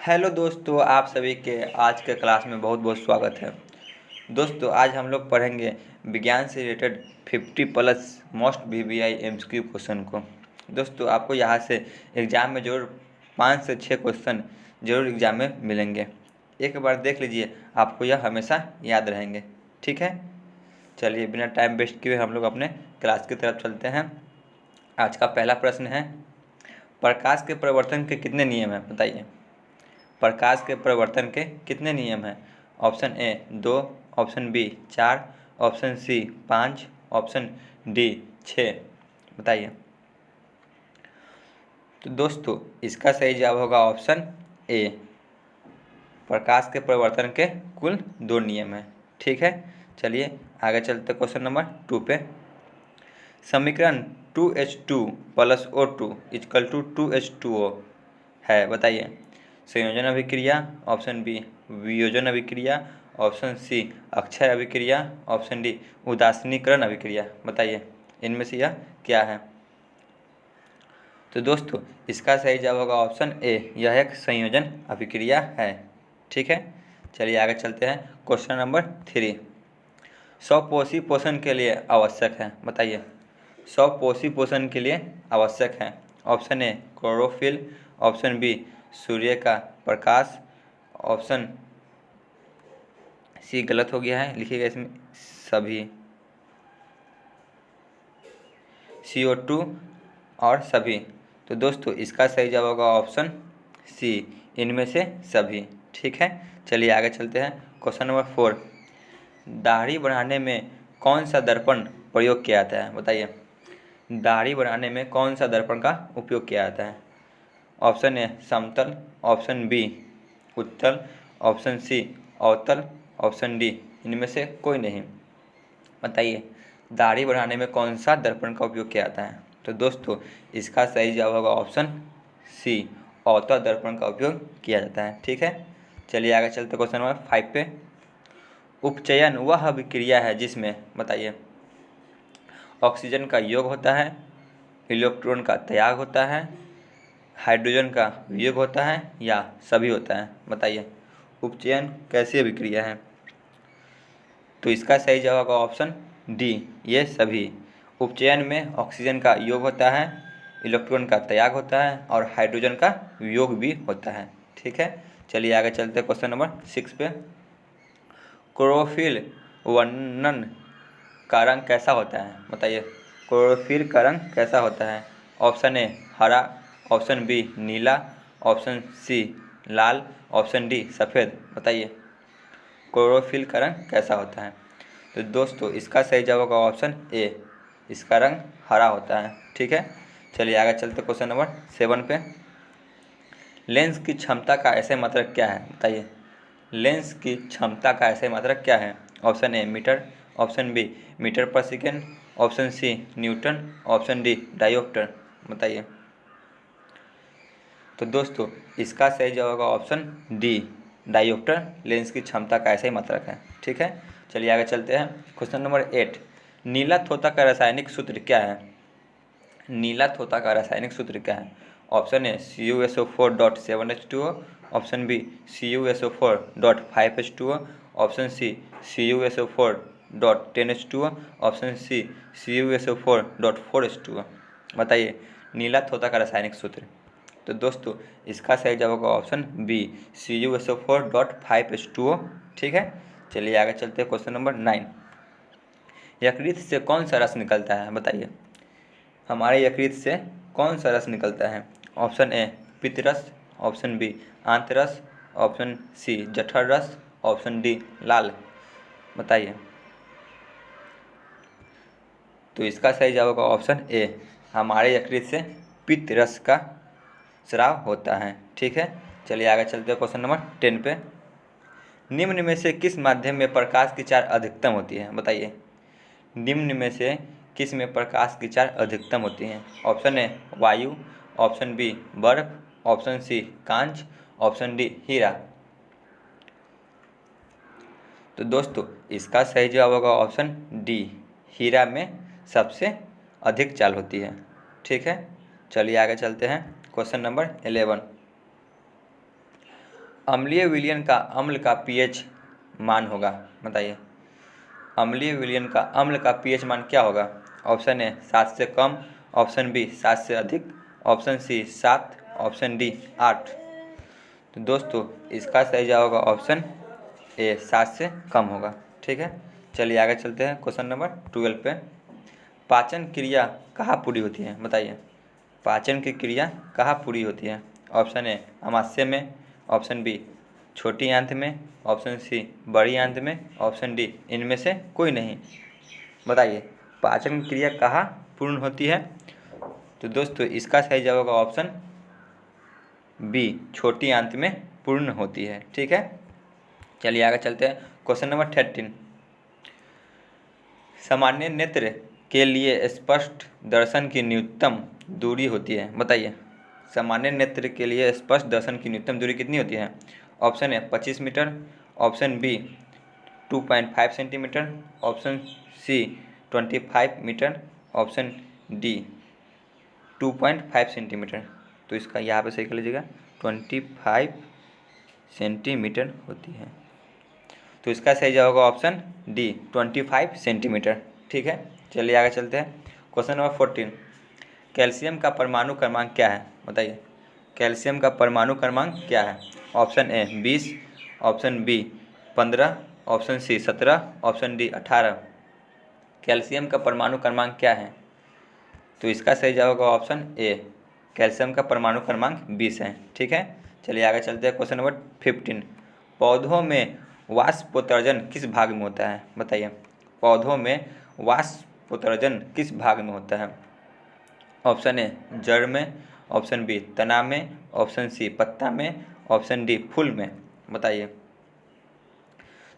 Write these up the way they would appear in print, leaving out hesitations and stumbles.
Hello दोस्तों, आप सभी के आज के क्लास में बहुत बहुत स्वागत है। दोस्तों, आज हम लोग पढ़ेंगे विज्ञान से related 50+ most VVI MCQ question को। दोस्तों, आपको यहाँ से एग्ज़ाम में ज़रूर 5 से 6 क्वेश्चन ज़रूर एग्ज़ाम में मिलेंगे। एक बार देख लीजिए, आपको यह हमेशा याद रहेंगे। ठीक है, चलिए बिना टाइम वेस्ट किए हम लोग अपने क्लास की तरफ चलते हैं। आज का पहला प्रश्न है, प्रकाश के परिवर्तन के कितने नियम हैं? बताइए। प्रकाश के परिवर्तन के कितने नियम हैं? Option A 2, option B 4, option C 5, option D 6। बताइए। तो दोस्तों, इसका सही जवाब होगा ऑप्शन ए। प्रकाश के परिवर्तन के कुल 2 नियम हैं। ठीक है, चलिए आगे चलते क्वेश्चन नंबर 2 पे। समीकरण 2H2 + O2 = 2H2O है। बताइए। संयोजन अभिक्रिया, ऑप्शन बी वियोजन अभिक्रिया, ऑप्शन सी अक्षय अभिक्रिया, ऑप्शन डी उदासीनीकरण अभिक्रिया। बताइए, इनमें से यह क्या है? तो दोस्तों, इसका सही जवाब होगा ऑप्शन ए, यह एक संयोजन अभिक्रिया है। ठीक है, चलिए आगे चलते हैं क्वेश्चन नंबर 3। स्वपोषी पोषण के लिए आवश्यक है। बताइए। स्वपोषी पोषण के लिए आवश्यक है। Option A chlorophyll, option B सूर्य का प्रकाश, ऑप्शन सी गलत हो गया है, लिखिएगा इसमें सभी, CO2 और सभी। तो दोस्तों, इसका सही जवाब होगा ऑप्शन सी, इनमें से सभी। ठीक है, चलिए आगे चलते हैं क्वेश्चन नंबर 4। दाढ़ी बढ़ाने में कौन सा दर्पण प्रयोग किया जाता है? बताइए। दाढ़ी बढ़ाने में कौन सा दर्पण का उपयोग किया जाता है? ऑप्शन ए समतल, ऑप्शन बी उत्तल, ऑप्शन सी अवतल, ऑप्शन डी इनमें से कोई नहीं। बताइए, दाढ़ी बढ़ाने में कौन सा दर्पण का उपयोग किया जाता है? तो दोस्तों, इसका सही जवाब होगा ऑप्शन सी, अवतल दर्पण का उपयोग किया जाता है। ठीक है, चलिए आगे चलते क्वेश्चन नंबर 5 पे। उपचयन वह अभिक्रिया है जिसमें, बताइए, ऑक्सीजन का योग होता है, इलेक्ट्रॉन का त्याग होता है, हाइड्रोजन का वियोग होता है या सभी होता है। बताइए, उपचयन कैसी अभिक्रिया है? तो इसका सही जवाब होगा ऑप्शन डी, ये सभी। उपचयन में ऑक्सीजन का योग होता है, इलेक्ट्रॉन का त्याग होता है और हाइड्रोजन का वियोग भी होता है। ठीक है, चलिए आगे चलते हैं क्वेश्चन नंबर 6 पे। क्लोरोफिल वर्णन का रंग कैसा होता है? बताइए, क्लोरोफिल का रंग कैसा होता है? ऑप्शन ए हरा, ऑप्शन बी नीला, ऑप्शन सी लाल, ऑप्शन डी सफ़ेद। बताइए, क्लोरोफिल का रंग कैसा होता है? तो दोस्तों, इसका सही जवाब होगा ऑप्शन ए, इसका रंग हरा होता है। ठीक है, चलिए आगे चलते क्वेश्चन नंबर 7 पे। लेंस की क्षमता का ऐसे मात्रक क्या है? बताइए। लेंस की क्षमता का ऐसे मात्रक क्या है? Option A metre, option B metre पर second, option C newton, option D dioptre. बताइए। तो दोस्तों, इसका सही जवाब होगा ऑप्शन डी, डायोप्टर लेंस की क्षमता का ऐसा ही मात्रक है। ठीक है, चलिए आगे चलते हैं क्वेश्चन नंबर 8। नीला थोथा का रासायनिक सूत्र क्या है? नीला थोथा का रासायनिक सूत्र क्या है? Option A CuSO4.7H2O, option B CuSO4.5H2O, option C CuSO4.10H2O, option C CuSO4.4H2O। बताइए, नीला थोथा का रासायनिक सूत्र। तो दोस्तों, इसका सही जवाब होगा ऑप्शन बी, CuSO4.5H2O। ठीक है, चलिए आगे चलते हैं क्वेश्चन नंबर 9। यकृत से कौन सा रस निकलता है? बताइए। हमारे यकृत से कौन सा रस निकलता है? ऑप्शन ए पित्त रस, ऑप्शन बी आंत रस, ऑप्शन सी जठर रस, ऑप्शन डी लाल। बताइए। तो इसका सही जवाब होगा ऑप्शन ए, हमारे यकृत से पित्त रस का स्राव होता है। ठीक है, चलिए आगे चलते हैं क्वेश्चन नंबर 10 पे। निम्न में से किस माध्यम में प्रकाश की चाल अधिकतम होती है? बताइए। निम्न में से किस में प्रकाश की चाल अधिकतम होती है? ऑप्शन ए वायु, ऑप्शन बी बर्फ, ऑप्शन सी कांच, ऑप्शन डी हीरा। तो दोस्तों, इसका सही जवाब होगा ऑप्शन डी, हीरा में सबसे अधिक चाल होती है। ठीक है, चलिए आगे चलते हैं क्वेश्चन नंबर 11। अम्लीय विलयन का अम्ल का पीएच मान होगा, बताइए। अम्लीय विलयन का अम्ल का पीएच मान क्या होगा? ऑप्शन ए 7 से कम, ऑप्शन बी 7 से अधिक, ऑप्शन सी 7, ऑप्शन डी 8। तो दोस्तों इसका सही जवाब होगा ऑप्शन ए 7 से कम होगा, ठीक है। चलिए आगे चलते हैं क्वेश्चन नंबर 12 पे। पाचन क्रिया कहाँ पूरी होती है, बताइए। पाचन की क्रिया कहाँ पूरी होती है? ऑप्शन ए अमाशय में, ऑप्शन बी छोटी आंत में, ऑप्शन सी बड़ी आंत में, ऑप्शन डी इनमें से कोई नहीं। बताइए पाचन की क्रिया कहाँ पूर्ण होती है? तो दोस्तों इसका सही जवाब होगा ऑप्शन बी छोटी आंत में पूर्ण होती है, ठीक है। चलिए आगे चलते हैं क्वेश्चन नंबर 13। सामान्य नेत्र के लिए स्पष्ट दर्शन की न्यूनतम दूरी होती है, बताइए। सामान्य नेत्र के लिए स्पष्ट दर्शन की न्यूनतम दूरी कितनी होती है? Option A 25 metre, option B 2.5 centimetre, option C 25 metre, option D 2.5 centimetre. तो इसका यहाँ पे सही कर लीजिएगा, 25 सेंटीमीटर होती है। तो इसका सही जवाब होगा ऑप्शन डी 25 सेंटीमीटर, ठीक है। चलिए आगे चलते हैं क्वेश्चन नंबर 14। कैल्शियम का परमाणु क्रमांक क्या है, बताइए। कैल्शियम का परमाणु क्रमांक क्या है? Option A 20, option B 15, option C 17, option D 18। Calcium का परमाणु क्रमांक क्या है? तो इसका सही जवाब होगा ऑप्शन ए कैल्शियम का परमाणु क्रमांक 20 है, ठीक है। चलिए आगे चलते हैं क्वेश्चन नंबर 15। पौधों में वाष्पोत्सर्जन किस भाग में होता है, बताइए। पौधों में वाष्पोत्सर्जन किस भाग में होता है? ऑप्शन ए जड़ में, ऑप्शन बी तना में, ऑप्शन सी पत्ता में, ऑप्शन डी फूल में, बताइए।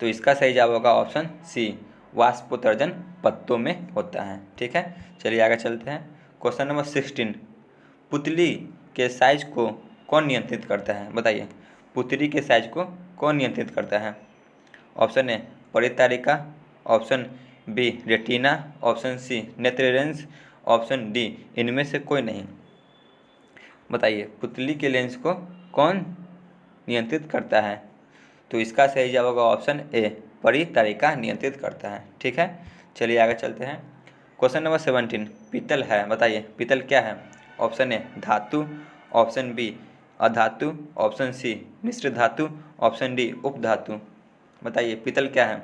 तो इसका सही जवाब होगा ऑप्शन सी वाष्पोत्सर्जन पत्तों में होता है, ठीक है। चलिए आगे चलते हैं क्वेश्चन नंबर 16। पुतली के साइज को कौन नियंत्रित करता है, बताइए। पुतली के साइज को कौन नियंत्रित करता है? ऑप्शन ए परितारिका, option B retina, option C नेत्र लेंस, ऑप्शन डी इनमें से कोई नहीं। बताइए पुतली के लेंस को कौन नियंत्रित करता है? तो इसका सही जवाब होगा ऑप्शन ए परितारिका नियंत्रित करता है, ठीक है। चलिए आगे चलते हैं क्वेश्चन नंबर 17। पीतल है, बताइए पीतल क्या है? ऑप्शन ए धातु, ऑप्शन बी अधातु, ऑप्शन सी मिश्र धातु, ऑप्शन डी उपधातु। बताइए पीतल क्या है?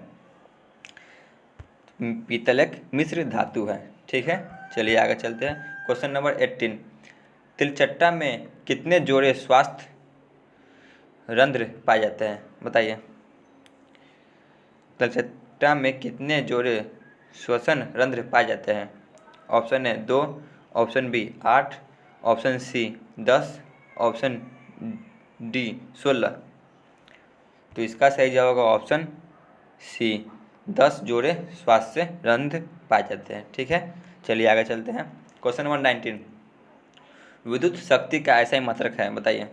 पीतल एक मिश्र धातु है, ठीक है। चलिए आगे चलते हैं क्वेश्चन नंबर 18। तिलचट्टा में कितने जोड़े स्वास्थ्य रंध्र पाए जाते हैं, बताइए। तिलचट्टा में कितने जोड़े श्वसन रंध्र पाए जाते हैं? Option A 2, option B 8, option C 10, option D 16। तो इसका सही जवाब होगा ऑप्शन सी 10 जोड़े स्वास्थ्य रंध्र पाए जाते हैं, ठीक है। चलिए आगे चलते हैं क्वेश्चन नंबर 19। विद्युत शक्ति का ऐसा ही मात्रक है, बताइए।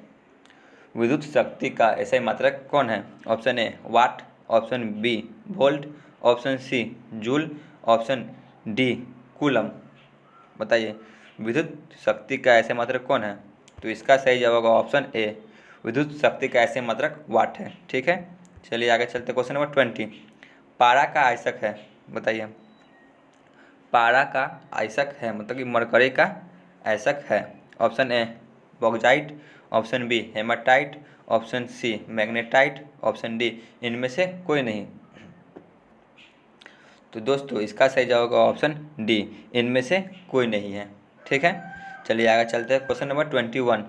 विद्युत शक्ति का ऐसा ही मात्रक कौन है? Option A watt, option B volt, option C joule, option D coulomb. बताइए विद्युत शक्ति का ऐसे मात्रक कौन है? तो इसका सही जवाब होगा ऑप्शन ए विद्युत शक्ति का ऐसे मात्रक वाट है, ठीक है। चलिए आगे चलते क्वेश्चन नंबर 20। पारा का आयसक है, बताइए। पारा का आयसक है मतलब कि मरकरी का आयसक है। Option A bauxite, option B hematite, option C magnetite, option D इनमें से कोई नहीं। तो दोस्तों इसका सही जवाब होगा ऑप्शन डी इनमें से कोई नहीं है, ठीक है। चलिए आगे चलते हैं क्वेश्चन नंबर 21।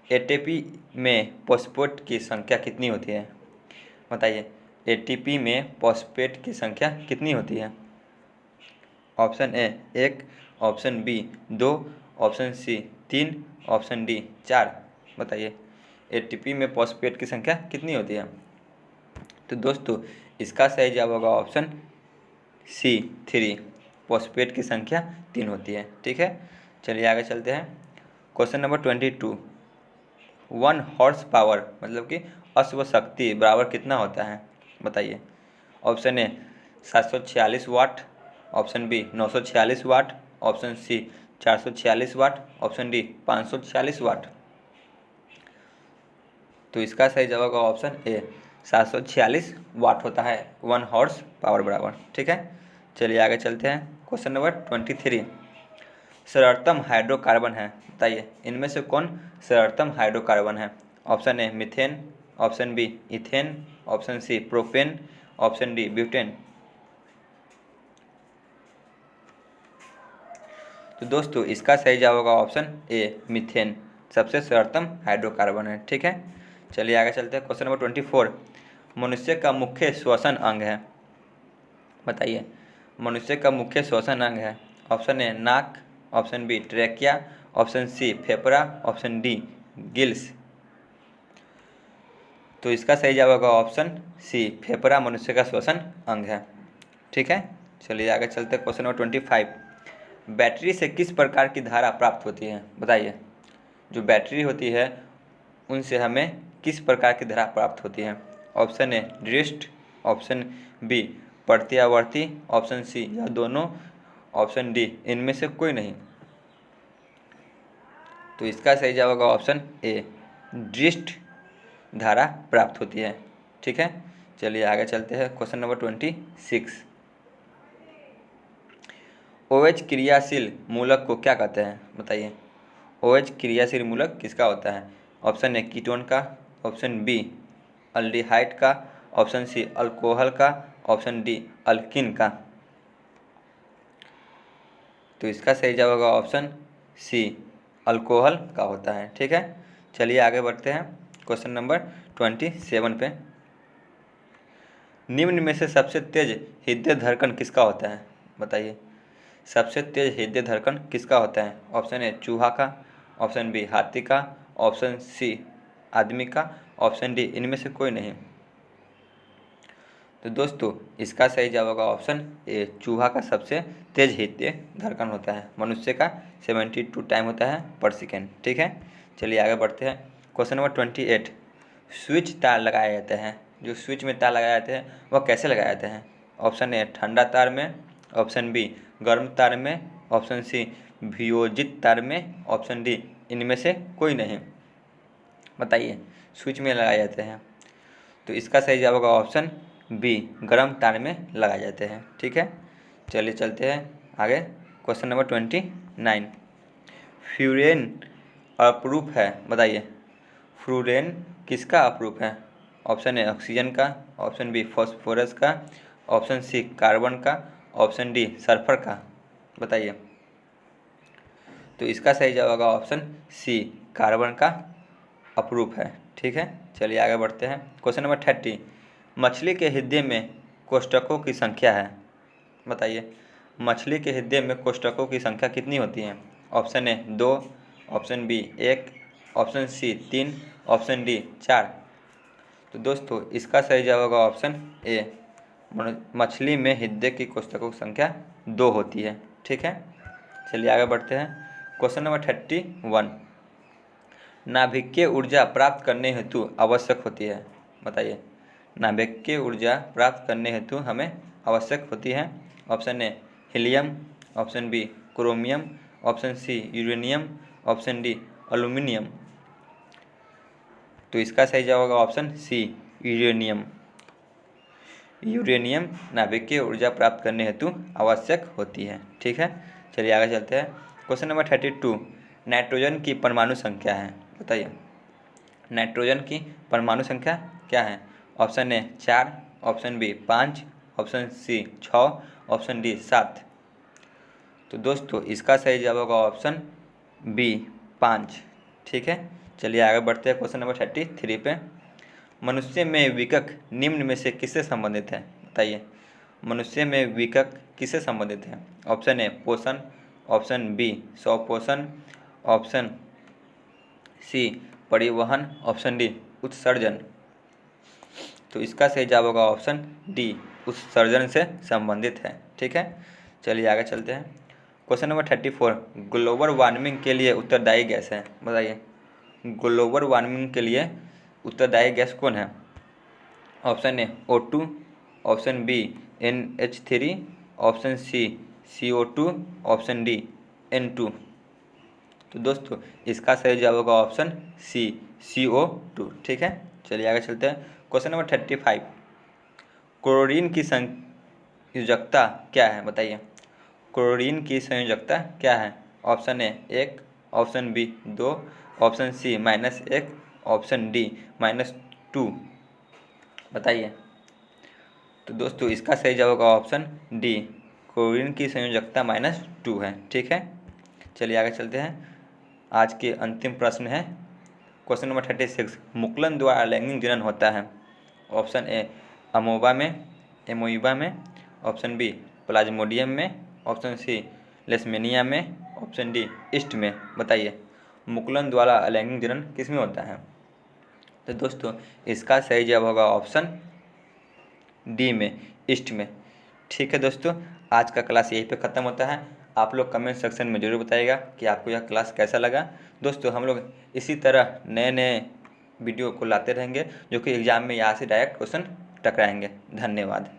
एटीपी में फॉस्फेट की संख्या कितनी होती है, बताइए। एटीपी में फॉस्फेट की संख्या कितनी होती है? Option A 1, option B 2, option C 3, option D 4। बताइए एटीपी में फॉस्फेट की संख्या कितनी होती है? तो दोस्तों इसका सही जवाब होगा ऑप्शन सी 3, फॉस्फेट की संख्या 3 होती है, ठीक है। चलिए आगे चलते हैं क्वेश्चन नंबर 22। 1 हॉर्स पावर मतलब कि अश्व शक्ति बराबर कितना होता है, बताइए। Option A 746 watt, option B 946 watt, option C 446 watt, option D 546 watt. तो इसका सही जवाब होगा ऑप्शन ए, 746 वाट होता है 1 हॉर्स पावर बराबर। ठीक है, चलिए आगे चलते हैं। क्वेश्चन नंबर 23, सर्वोत्तम हाइड्रोकार्बन है, बताइए इनमें से कौन सर्वोत्तम हाइड्रोकार्बन है। Option A methane, option B ethane, option C propane, option D butane. तो दोस्तों इसका सही जवाब होगा ऑप्शन ए मीथेन, सबसे सर्वोत्तम हाइड्रोकार्बन है। ठीक है, चलिए आगे चलते हैं। क्वेश्चन नंबर 24, मनुष्य का मुख्य श्वसन अंग है, बताइए मनुष्य का मुख्य श्वसन अंग है। ऑप्शन ए नाक, option B trachea, option C फेफड़ा, ऑप्शन डी गिल्स। तो इसका सही जवाब होगा ऑप्शन सी, फेफड़ा मनुष्य का श्वसन अंग है। ठीक है, चलिए आगे चलते हैं। क्वेश्चन नंबर 25, बैटरी से किस प्रकार की धारा प्राप्त होती है, बताइए जो बैटरी होती है उनसे हमें किस प्रकार की धारा प्राप्त होती है। ऑप्शन ए दृष्ट, ऑप्शन बी प्रत्यावर्ती, ऑप्शन सी या दोनों, ऑप्शन डी इनमें से कोई नहीं। तो इसका सही जवाब होगा ऑप्शन ए, दृष्ट धारा प्राप्त होती है। ठीक है, चलिए आगे चलते हैं। क्वेश्चन नंबर 26, OH क्रियाशील मूलक को क्या कहते हैं, बताइए OH क्रियाशील मूलक किसका होता है। ऑप्शन ए कीटोन का, ऑप्शन बी अल्डिहाइड का, ऑप्शन सी अल्कोहल का, ऑप्शन डी अल्किन का। तो इसका सही जवाब होगा ऑप्शन सी, अल्कोहल का होता है। ठीक है, चलिए आगे बढ़ते हैं। क्वेश्चन नंबर 27 पे, निम्न में से सबसे तेज हृदय धड़कन किसका होता है, बताइए सबसे तेज हृदय धड़कन किसका होता है। ऑप्शन ए चूहा का, ऑप्शन बी हाथी का, ऑप्शन सी आदमी का, ऑप्शन डी इनमें से कोई नहीं। तो दोस्तों इसका सही जवाब होगा ऑप्शन ए, चूहा का सबसे तेज हृदय धड़कन होता है। मनुष्य का 72 टाइम होता है पर सेकेंड। ठीक है, चलिए आगे बढ़ते हैं। क्वेश्चन नंबर 28, स्विच तार लगाए जाते हैं, जो स्विच में तार लगाए जाते हैं वह कैसे लगाए जाते हैं। ऑप्शन ए ठंडा तार में, ऑप्शन बी गर्म तार में, ऑप्शन सी वियोजित तार में, ऑप्शन डी इनमें से कोई नहीं। बताइए स्विच में लगाए जाते हैं। तो इसका सही जवाब होगा ऑप्शन बी, गर्म तार में लगाए जाते हैं। ठीक है, चलिए चलते हैं आगे। क्वेश्चन नंबर 29, फ्यूरेन अप्रूफ है, बताइए फ्लूरेन किसका अप्रूफ है। ऑप्शन ए ऑक्सीजन का, ऑप्शन बी फॉस्फोरस का, ऑप्शन सी कार्बन का, ऑप्शन डी सल्फर का। बताइए तो इसका सही जवाब होगा ऑप्शन सी, कार्बन का अप्रूफ है। ठीक है, चलिए आगे बढ़ते हैं। क्वेश्चन नंबर 30, मछली के हृदय में कोष्ठकों की संख्या है, बताइए मछली के हृदय में कोष्ठकों की संख्या कितनी होती है। Option A 2, option B 1, option C 3, option D 4। तो दोस्तों इसका सही जवाब होगा ऑप्शन ए, मछली में हृदय की कोष्ठकों की संख्या 2 होती है। ठीक है, चलिए आगे बढ़ते हैं। क्वेश्चन नंबर 31, नाभिकीय ऊर्जा प्राप्त करने हेतु आवश्यक होती है, बताइए नाभिकीय ऊर्जा प्राप्त करने हेतु हमें आवश्यक होती है। Option A helium, option B chromium, option C uranium, option D aluminium. तो इसका सही जवाब होगा ऑप्शन सी, यूरेनियम। यूरेनियम नाभिकीय ऊर्जा प्राप्त करने हेतु आवश्यक होती है। ठीक है, चलिए आगे चलते हैं। क्वेश्चन नंबर 32, नाइट्रोजन की परमाणु संख्या है, बताइए नाइट्रोजन की परमाणु संख्या क्या है। Option A 4, option B 5, option C 6, option D 7। तो दोस्तों इसका सही जवाब होगा ऑप्शन बी 5। ठीक है, चलिए आगे बढ़ते हैं। क्वेश्चन नंबर 33 पे, मनुष्य में विकक निम्न में से किससे संबंधित है, बताइए मनुष्य में विकक किससे संबंधित है। ऑप्शन ए पोषण, ऑप्शन बी स्वपोषण, ऑप्शन सी परिवहन, ऑप्शन डी उत्सर्जन। तो इसका सही जवाब होगा ऑप्शन डी, उत्सर्जन से संबंधित है। ठीक है, चलिए आगे चलते हैं। क्वेश्चन नंबर 34, ग्लोबल वार्मिंग के लिए उत्तरदायी गैस है, बताइए ग्लोबल वार्मिंग के लिए उत्तरदायी गैस कौन है। Option A O2, option B NH3, option C CO2, option D N2। तो दोस्तों इसका सही जवाब होगा ऑप्शन सी, CO2। ठीक है, चलिए आगे चलते हैं। क्वेश्चन नंबर 35, क्लोरीन की संयोजकता क्या है, बताइए। क्लोरीन की संयोजकता क्या है? Option A 1, option B 2, option C -1, option D -2, बताइए। तो दोस्तों इसका सही जवाब होगा ऑप्शन डी, क्लोरीन की संयोजकता -2 है। ठीक है, चलिए आगे चलते हैं। आज के अंतिम प्रश्न है क्वेश्चन नंबर 36, मुकुलन द्वारा लैंगिक जनन होता है। ऑप्शन ए अमोबा में, एमोइबा में, ऑप्शन बी प्लाज्मोडियम में, ऑप्शन सी लेशमेनिया में, ऑप्शन डी ईस्ट में, बताइए। मुकुलन द्वारा लैंगिक जनन किस में होता है? तो दोस्तों इसका सही जवाब होगा ऑप्शन डी में, ईस्ट में। ठीक है दोस्तों, आज का क्लास यहीं पे ख़त्म होता है। आप लोग कमेंट सेक्शन में ज़रूर बताइएगा कि आपको यह क्लास कैसा लगा। दोस्तों हम लोग इसी तरह नए नए वीडियो को लाते रहेंगे जो कि एग्ज़ाम में यहाँ से डायरेक्ट क्वेश्चन टकराएंगे। धन्यवाद।